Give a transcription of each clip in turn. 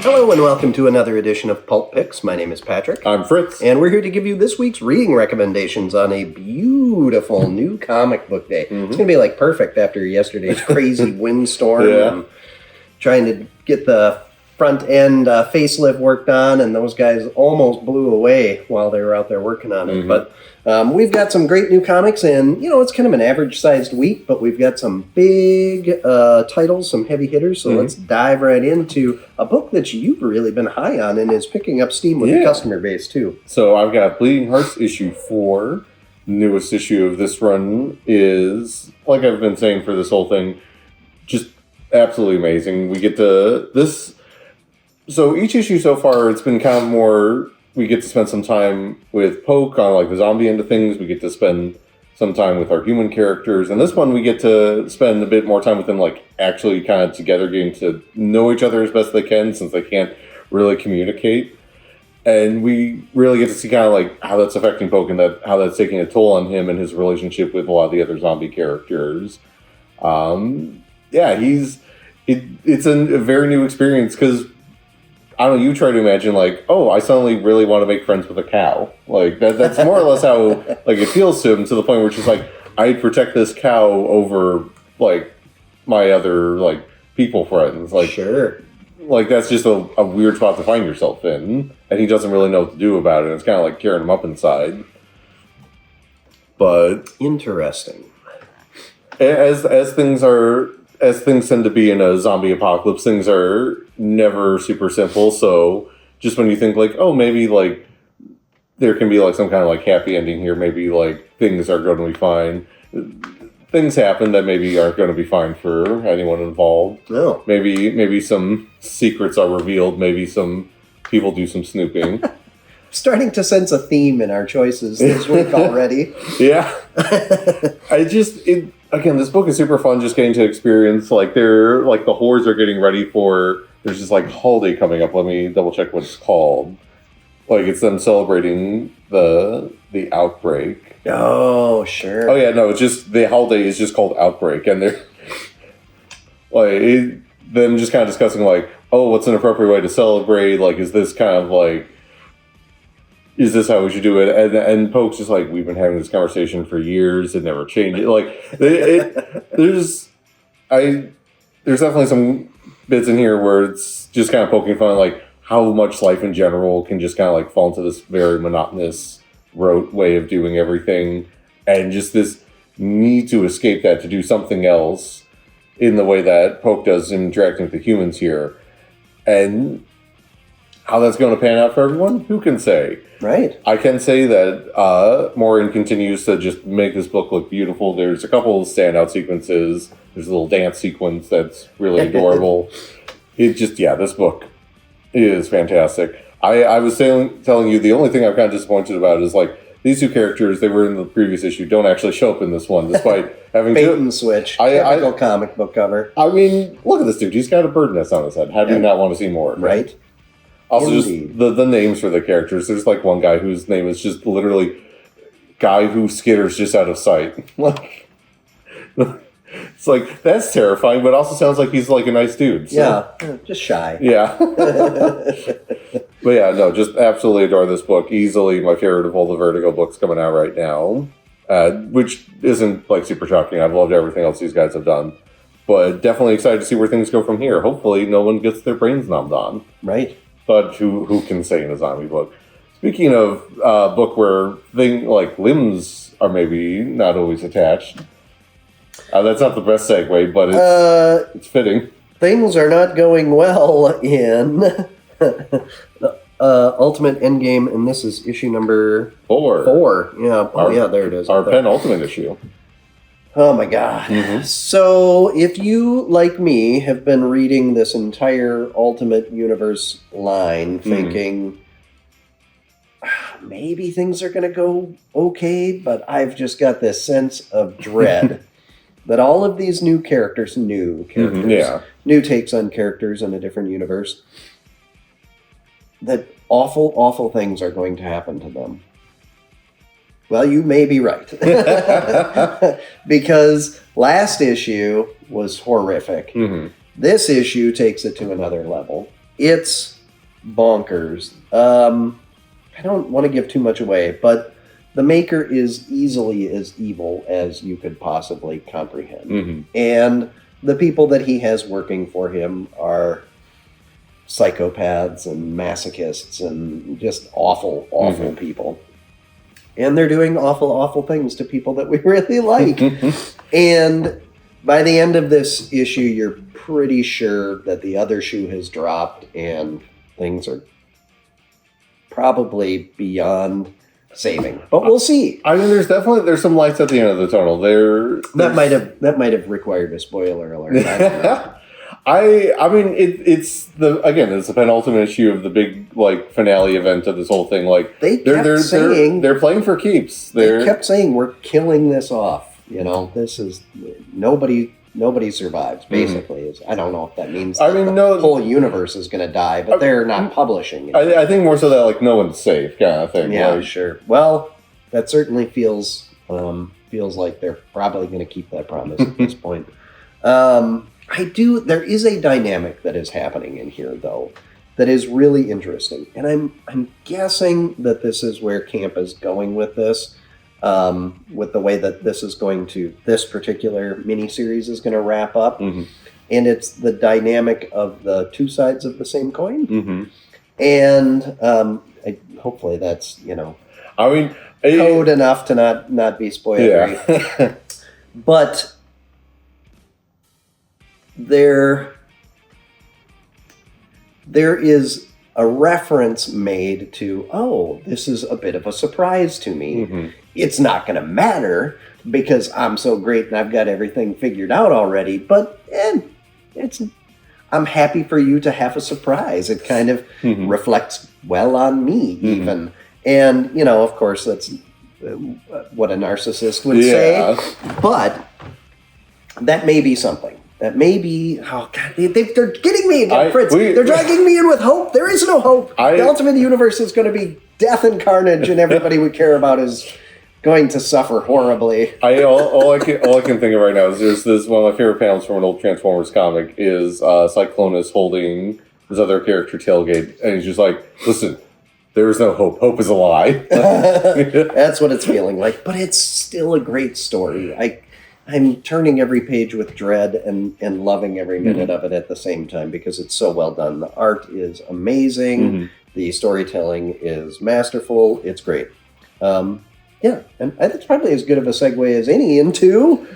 Hello and welcome to another edition of Pulp Picks. My name is Patrick. I'm Fritz. And we're here to give you this week's reading recommendations on a beautiful new comic book day. Mm-hmm. It's going to be like perfect after yesterday's crazy windstorm and trying to get the front end facelift worked on, and those guys almost blew away while they were out there working on it. But we've got some great new comics, and it's kind of an average-sized week, but we've got some big titles, some heavy hitters, so let's dive right into a book that you've really been high on and is picking up steam with the customer base, too. So I've got Bleeding Hearts issue 4. Newest issue of this run is, like I've been saying for this whole thing, just absolutely amazing. We get to this... So each issue so far, it's been kind of more... We get to spend some time with Poke on like the zombie end of things. We get to spend some time with our human characters. And this one, we get to spend a bit more time with them, like actually kind of together, getting to know each other as best they can, since they can't really communicate. And we really get to see kind of like how that's affecting Poke and how that's taking a toll on him and his relationship with a lot of the other zombie characters. It's a very new experience because, I don't know, you try to imagine, like, oh, I suddenly really want to make friends with a cow. Like, that's more or less how, like, it feels to him, to the point where it's just like, I'd protect this cow over, like, my other, like, people friends. Like, sure. Like, that's just a weird spot to find yourself in, and he doesn't really know what to do about it. It's kind of like tearing him up inside. But... Interesting. As things tend to be in a zombie apocalypse, things are never super simple. So just when you think like, oh, maybe like there can be like some kind of like happy ending here, maybe like things are going to be fine. Things happen that maybe aren't going to be fine for anyone involved. No. Maybe some secrets are revealed. Maybe some people do some snooping. Starting to sense a theme in our choices this week already. Yeah. Again, this book is super fun just getting to experience, like, the hordes are getting ready for, there's this, like, holiday coming up. Let me double check what it's called. Like, it's them celebrating the Outbreak. Oh, sure. Oh, yeah, no, it's just, the holiday is just called Outbreak, and they're, like, them just kind of discussing, like, oh, what's an appropriate way to celebrate? Like, is this kind of, like, is this how we should do it? And Poke's just like, we've been having this conversation for years. It never changed. Like, there's definitely some bits in here where it's just kind of poking fun, like how much life in general can just kind of like fall into this very monotonous, rote way of doing everything, and just this need to escape that to do something else in the way that Poke does in interacting with the humans here. And how that's going to pan out for everyone, who can say? Right. I can say that Morin continues to just make this book look beautiful. There's a couple of standout sequences. There's a little dance sequence that's really adorable. This book is fantastic. I was telling you, the only thing I'm kind of disappointed about is, like, these two characters, they were in the previous issue, don't actually show up in this one, despite having bait and switch. Typical comic book cover. I mean, look at this dude. He's got a bird nest on his head. How do you not want to see more? Right. Also, indeed. Just the names for the characters. There's like one guy whose name is just literally guy who skitters just out of sight. Like, it's like, that's terrifying, but also sounds like he's like a nice dude. So. Yeah, just shy. Yeah. But yeah, no, just absolutely adore this book. Easily my favorite of all the Vertigo books coming out right now, which isn't like super shocking. I've loved everything else these guys have done. But definitely excited to see where things go from here. Hopefully no one gets their brains numbed on. Right. But who can say in a zombie book? Speaking of a book where limbs are maybe not always attached. That's not the best segue, but it's fitting. Things are not going well in Ultimate Endgame, and this is issue number 4. Yeah, there it is. Our penultimate issue. Oh my god. Mm-hmm. So, if you, like me, have been reading this entire Ultimate Universe line thinking, maybe things are going to go okay, but I've just got this sense of dread that all of these new characters, new takes on characters in a different universe, that awful, awful things are going to happen to them. Well, you may be right. Because last issue was horrific. Mm-hmm. This issue takes it to another level. It's bonkers. I don't want to give too much away, but the maker is easily as evil as you could possibly comprehend. Mm-hmm. And the people that he has working for him are psychopaths and masochists and just awful, awful mm-hmm. people. And they're doing awful, awful things to people that we really like. And by the end of this issue, you're pretty sure that the other shoe has dropped and things are probably beyond saving. But we'll see. I mean, there's some lights at the end of the tunnel. That might have required a spoiler alert. I don't know. I mean it's the penultimate issue of the big finale event of this whole thing. Like they're playing for keeps. They kept saying we're killing this off. This is nobody survives. Basically, I don't know if that means the whole universe is going to die, but they're not publishing it. I think more so that no one's safe kind of thing. Yeah, sure. Well, that certainly feels like they're probably going to keep that promise at this point. There is a dynamic that is happening in here, though, that is really interesting. And I'm guessing that this is where Camp is going with this, with the way that this particular miniseries is going to wrap up. Mm-hmm. And it's the dynamic of the two sides of the same coin. Mm-hmm. And hopefully that's, code enough to not be spoilery. Yeah. But there is a reference made to, this is a bit of a surprise to me. Mm-hmm. It's not going to matter because I'm so great and I've got everything figured out already, but I'm happy for you to have a surprise. It kind of mm-hmm. reflects well on me even. And, of course, that's what a narcissist would say, but that may be something. That may be, oh God, they're getting me again, Fritz. They're dragging me in with hope. There is no hope. The ultimate universe is going to be death and carnage, and everybody we care about is going to suffer horribly. All I can think of right now is there's this one of my favorite panels from an old Transformers comic is Cyclonus holding this other character tailgate, and he's just like, listen, there is no hope. Hope is a lie. That's what it's feeling like, but it's still a great story. I'm turning every page with dread and loving every minute of it at the same time because it's so well done. The art is amazing. Mm-hmm. The storytelling is masterful. It's great. And that's probably as good of a segue as any into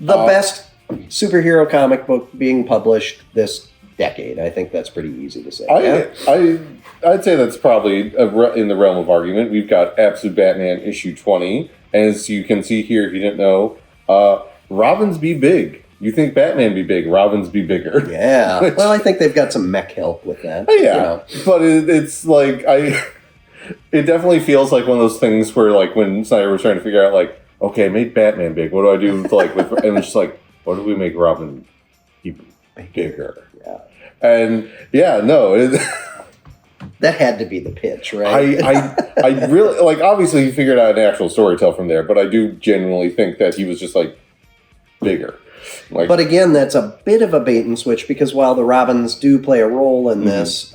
the best superhero comic book being published this decade. I think that's pretty easy to say. I'd say that's probably in the realm of argument. We've got Absolute Batman issue 20. As you can see here, if you didn't know, Robins be big. You think Batman be big, Robins be bigger. Yeah. Well, I think they've got some mech help with that. Yeah. But it's it definitely feels like one of those things where when Snyder was trying to figure out okay, make Batman big. What do I do with and it's just what do we make Robin even bigger? Yeah. And that had to be the pitch, right? I really obviously he figured out an actual story to tell from there, but I do genuinely think that he was just bigger. But again, that's a bit of a bait and switch because while the Robins do play a role in this,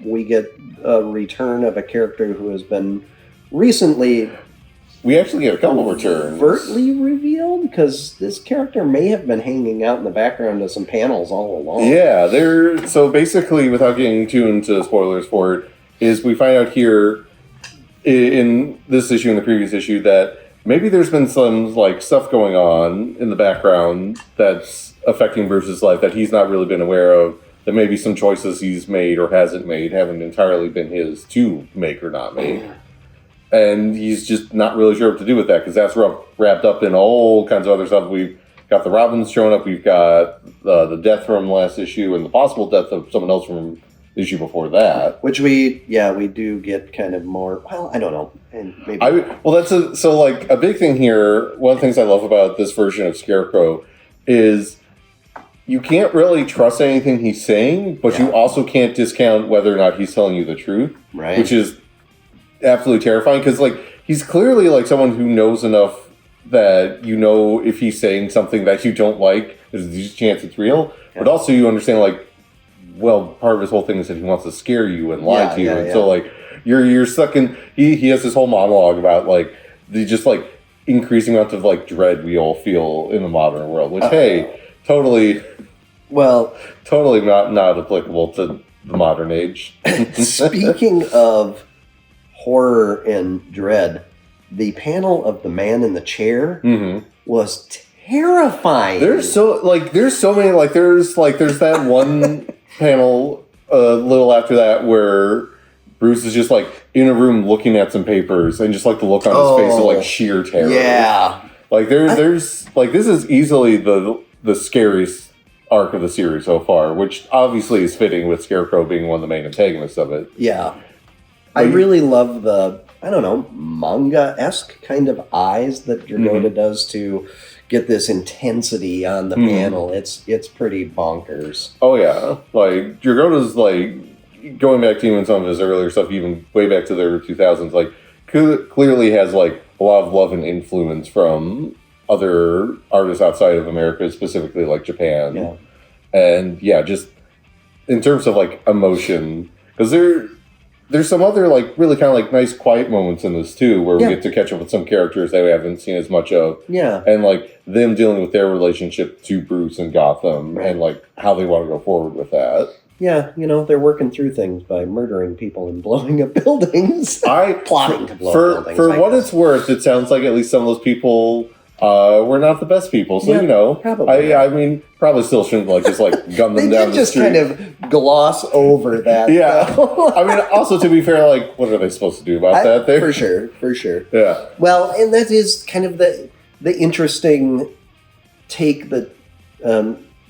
we get a return of a character who has been recently. We actually get a couple returns. Overtly revealed because this character may have been hanging out in the background of some panels all along. Yeah, so basically, without getting too into spoilers for it, is we find out here in this issue and the previous issue that maybe there's been some stuff going on in the background that's affecting Bruce's life that he's not really been aware of. That maybe some choices he's made or hasn't made haven't entirely been his to make or not make. And he's just not really sure what to do with that because that's wrapped up in all kinds of other stuff. We've got the Robins showing up. We've got the death from last issue and the possible death of someone else from the issue before that. Which we do get kind of more. Well, I don't know. And maybe that's a big thing here. One of the things I love about this version of Scarecrow is you can't really trust anything he's saying, but you also can't discount whether or not he's telling you the truth. Right. Which is absolutely terrifying because he's clearly like someone who knows enough that if he's saying something that you don't like, there's a chance it's real. Yeah. But also you understand part of his whole thing is that he wants to scare you and lie to you, and so you're stuck in. He has this whole monologue about the just increasing amount of dread we all feel in the modern world, which totally not applicable to the modern age. Speaking of horror and dread, the panel of the man in the chair was terrifying. There's so many there's that one panel a little after that where Bruce is just in a room looking at some papers and just the look on his face is sheer terror. Yeah. There's this is easily the scariest arc of the series so far, which obviously is fitting with Scarecrow being one of the main antagonists of it. Yeah. I really love the, manga-esque kind of eyes that Dragotta does to get this intensity on the panel. It's pretty bonkers. Oh, yeah. Dragotta's, going back to even some of his earlier stuff, even way back to the early 2000s, clearly has, a lot of love and influence from other artists outside of America, specifically, Japan. Yeah. And, just in terms of, emotion, because there's some other, really kind of, nice quiet moments in this, too, where we get to catch up with some characters that we haven't seen as much of. Yeah. And, them dealing with their relationship to Bruce and Gotham, and, how they want to go forward with that. Yeah, they're working through things by murdering people and blowing up buildings. Plotting to blow up buildings. For what it's worth, it sounds like at least some of those people were not the best people. So, probably. I mean, probably still shouldn't, just, gun them down the street. They did just kind of gloss over that. Yeah. I mean, also, to be fair, what are they supposed to do about that? For sure. Yeah. Well, and that is kind of the interesting take that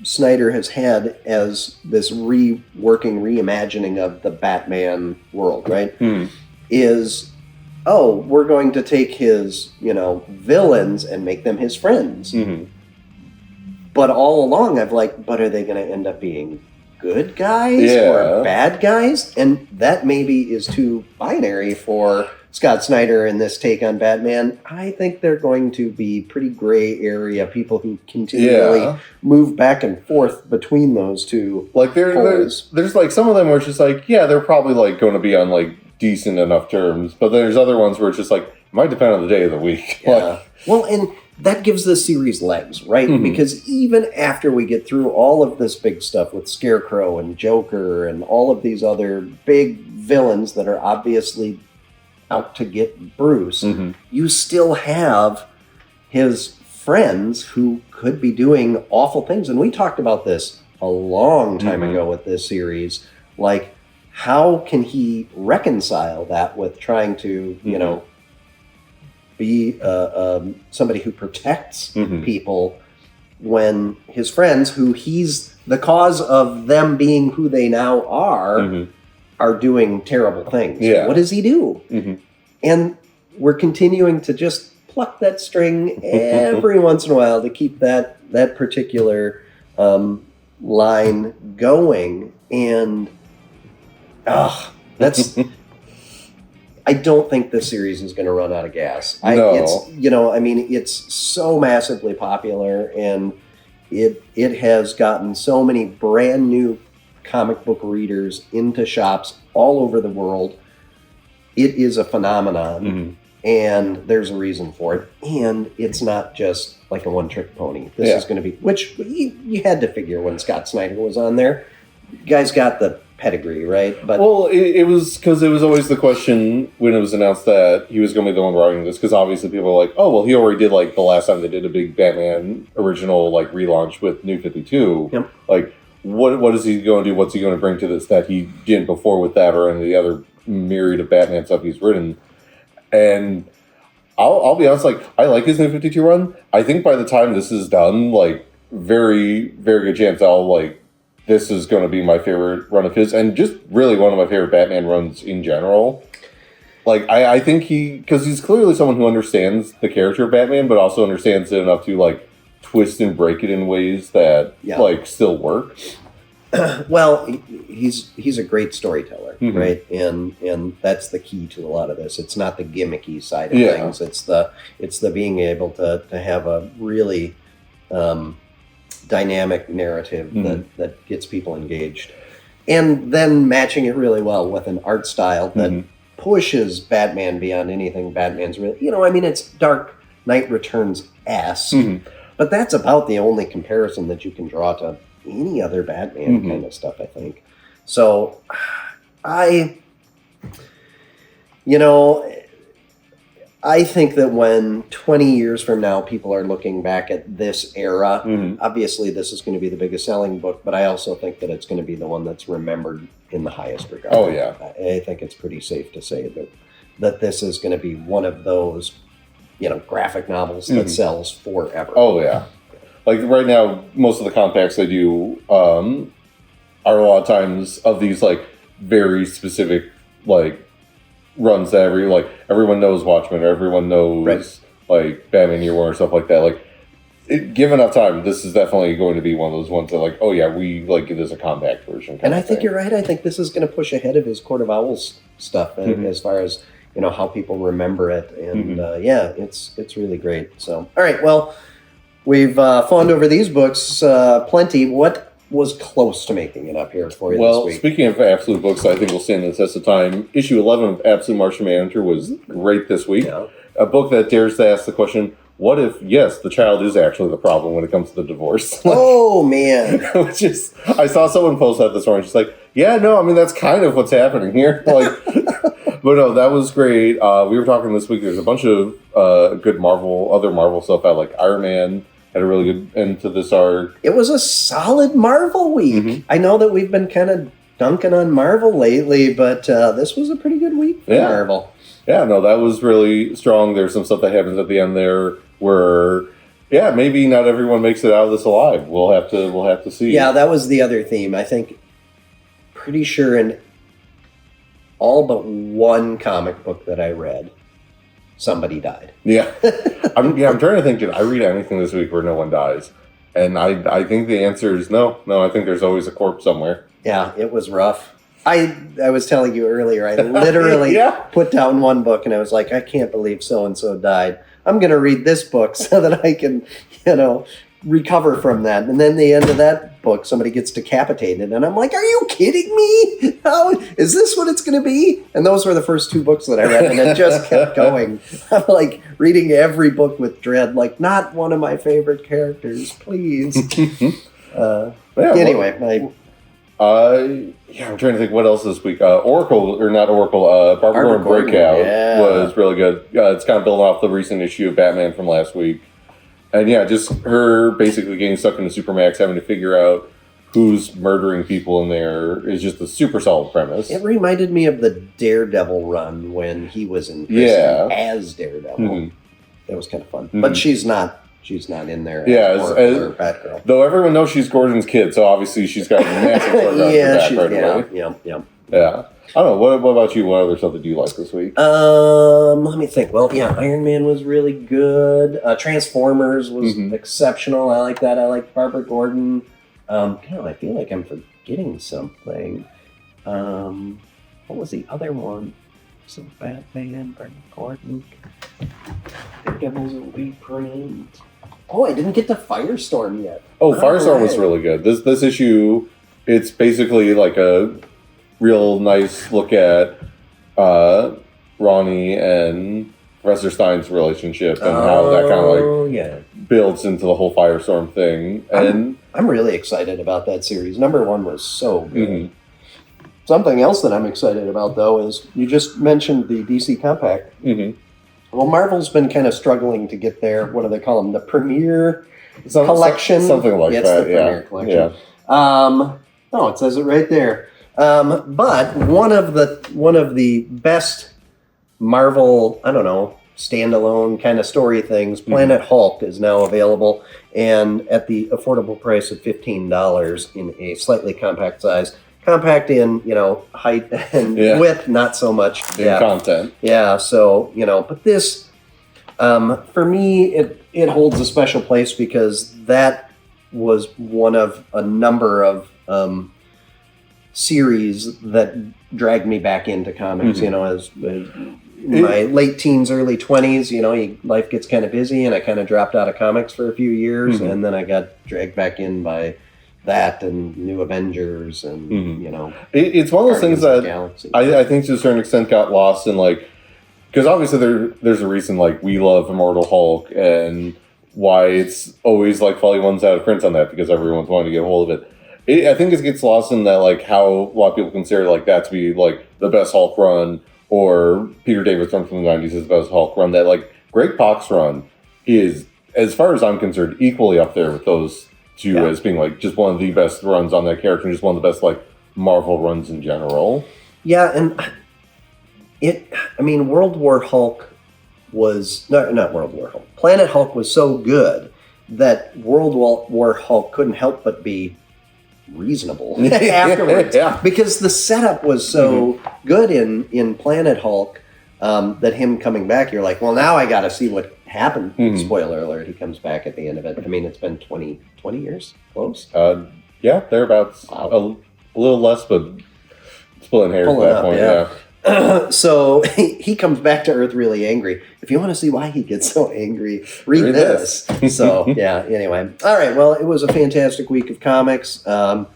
Snyder has had as this reimagining of the Batman world, right? Is, we're going to take his, villains and make them his friends. But all along, but are they going to end up being good guys or bad guys? And that maybe is too binary for Scott Snyder in this take on Batman. I think they're going to be pretty gray area people who continually move back and forth between those two. There's some of them where it's just they're probably going to be on decent enough terms, but there's other ones where it's just it might depend on the day of the week. Yeah. Well, and that gives the series legs, right? Because even after we get through all of this big stuff with Scarecrow and Joker and all of these other big villains that are obviously out to get Bruce, you still have his friends who could be doing awful things. And we talked about this a long time ago with this series. How can he reconcile that with trying to, be somebody who protects people when his friends, who he's the cause of them being who they now are doing terrible things? Yeah. What does he do? And we're continuing to just pluck that string every once in a while to keep that particular line going. And that's... I don't think this series is going to run out of gas. It's so massively popular, and it has gotten so many brand new comic book readers into shops all over the world. It is a phenomenon, and there's a reason for it. And it's not just a one-trick pony. This is going to be, which you had to figure when Scott Snyder was on there. You guys got the pedigree, right? But it was because it was always the question when it was announced that he was going to be the one writing this, because obviously people were he already did the last time they did a big Batman original relaunch with New 52. Yep. What is he going to do? What's he going to bring to this that he didn't before with that or any of the other myriad of Batman stuff he's written? And I'll be honest, I like his New 52 run. I think by the time this is done, very, very good chance I'll this is going to be my favorite run of his, and just really one of my favorite Batman runs in general. I think because he's clearly someone who understands the character of Batman, but also understands it enough to twist and break it in ways that still work. Well, he's a great storyteller, Mhm. right? And that's the key to a lot of this. It's not the gimmicky side of Yeah. things. It's the being able to have a really dynamic narrative that gets people engaged, and then matching it really well with an art style that pushes Batman beyond anything Batman's really. I mean, it's Dark Knight Returns-esque, but that's about the only comparison that you can draw to any other Batman kind of stuff, I think. So, I think that when 20 years from now people are looking back at this era, obviously this is going to be the biggest selling book, but I also think that it's going to be the one that's remembered in the highest regard. Oh, yeah. I think it's pretty safe to say that this is going to be one of those, graphic novels that sells forever. Oh, yeah. Like right now, most of the compacts I do are a lot of times of these like very specific like runs that everyone knows Watchmen or everyone knows like Batman Year One or stuff like that. Like given enough time, this is definitely going to be one of those ones that like, oh yeah, we like it as a compact version. And I think you're right. I think this is going to push ahead of his Court of Owls stuff as far as how people remember it. And it's really great. So all right, well. We've fawned over these books plenty. What was close to making it up here for you this week? Well, speaking of absolute books, I think will stand the test of time. Issue 11 of Absolute Martian Manhunter was great this week. Yeah. A book that dares to ask the question, what if, yes, the child is actually the problem when it comes to the divorce? Oh, man. Which is, I saw someone post that this morning. She's like, yeah, no, I mean, that's kind of what's happening here. Like, but no, that was great. We were talking this week, there's a bunch of good other Marvel stuff out, like Iron Man had a really good end to this arc. It was a solid Marvel week. I know that we've been kind of dunking on Marvel lately, but this was a pretty good week for Marvel. Yeah, no, that was really strong. There's some stuff that happens at the end there where, maybe not everyone makes it out of this alive. We'll have to see. Yeah, that was the other theme. I think, pretty sure in all but one comic book that I read, somebody died. Yeah. I'm trying to think, did I read anything this week where no one dies? And I think the answer is no. No, I think there's always a corpse somewhere. Yeah, it was rough. I was telling you earlier, I literally put down one book and I was like, I can't believe so-and-so died. I'm going to read this book so that I can, recover from that. And then the end of that book, somebody gets decapitated. And I'm like, are you kidding me? How is this what it's going to be? And those were the first two books that I read. And it just kept going. I'm like reading every book with dread, like not one of my favorite characters, please. Anyway, I'm trying to think what else this week. Barbara Gordon Breakout was really good. It's kind of building off the recent issue of Batman from last week. And just her basically getting stuck in the Supermax, having to figure out who's murdering people in there is just a super solid premise. It reminded me of the Daredevil run when he was in prison as Daredevil. That was kind of fun. But she's not in there as Batgirl. Though everyone knows she's Gordon's kid, so obviously she's got a massive Yeah. I don't know. What about you? What other stuff did you like this week? Let me think. Well, Iron Man was really good. Transformers was exceptional. I like that. I like Barbara Gordon. I feel like I'm forgetting something. What was the other one? So Batman, Barbara Gordon, Daredevil's a reprint. Oh, I didn't get to Firestorm yet. Oh, Firestorm was really good. This issue, it's basically like a real nice look at Ronnie and Professor Stein's relationship and how that kind of builds into the whole Firestorm thing. And I'm really excited about that series. Number 1 was so good. Something else that I'm excited about, though, is you just mentioned the DC Compact. Well, Marvel's been kind of struggling to get their, what do they call them, the Premier Collection? Something like that, it's the Premier Collection. No, it says it right there. But one of the best Marvel, standalone kind of story things, Planet Hulk, is now available, and at the affordable price of $15 in a slightly compact size. Compact in, height and width, not so much content. Yeah, so, but this, for me, it holds a special place because that was one of a number of series that dragged me back into comics. Mm-hmm. You know, as my late teens, early 20s, you know, life gets kind of busy, and I kind of dropped out of comics for a few years, Mm-hmm. and then I got dragged back in by that and New Avengers, and Mm-hmm. you know, It's one of those things that Galaxy. I think to a certain extent got lost in, like, because obviously there's a reason, like, we love Immortal Hulk and why it's always like Folly One's out of print on that, because everyone's wanting to get a hold of it. I think it gets lost in that, like, how a lot of people consider, like, that to be, like, the best Hulk run, or Peter David's run from the 90s is the best Hulk run. That, like, Greg Pak's run is, as far as I'm concerned, equally up there with those two as being, like, just one of the best runs on that character, and just one of the best, like, Marvel runs in general. Yeah, and World War Hulk was not World War Hulk. Planet Hulk was so good that World War Hulk couldn't help but be reasonable afterwards, because the setup was so good in Planet Hulk, that him coming back, you're like, well, now I got to see what happened. Spoiler alert: he comes back at the end of it. I mean, it's been 20 years, close. Yeah, thereabouts. Wow. A little less, but splitting hairs at that point. Yeah. So he comes back to Earth really angry. If you want to see why he gets so angry, read this. So yeah. Anyway, all right. Well, it was a fantastic week of comics. I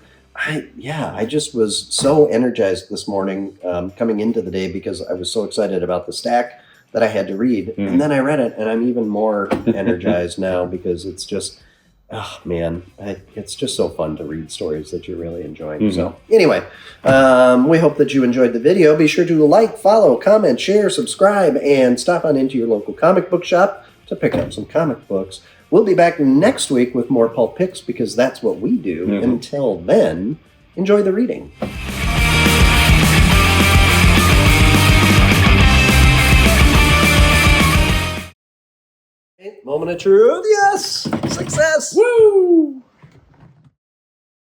just was so energized this morning coming into the day, because I was so excited about the stack that I had to read, and then I read it, and I'm even more energized now, because it's just, oh man, it's just so fun to read stories that you're really enjoying. So anyway, we hope that you enjoyed the video. Be sure to like, follow, comment, share, subscribe, and stop on into your local comic book shop to pick up some comic books. We'll be back next week with more Pulp Picks, because that's what we do. Until then, enjoy the reading. Moment of truth. Yes. Success. Woo!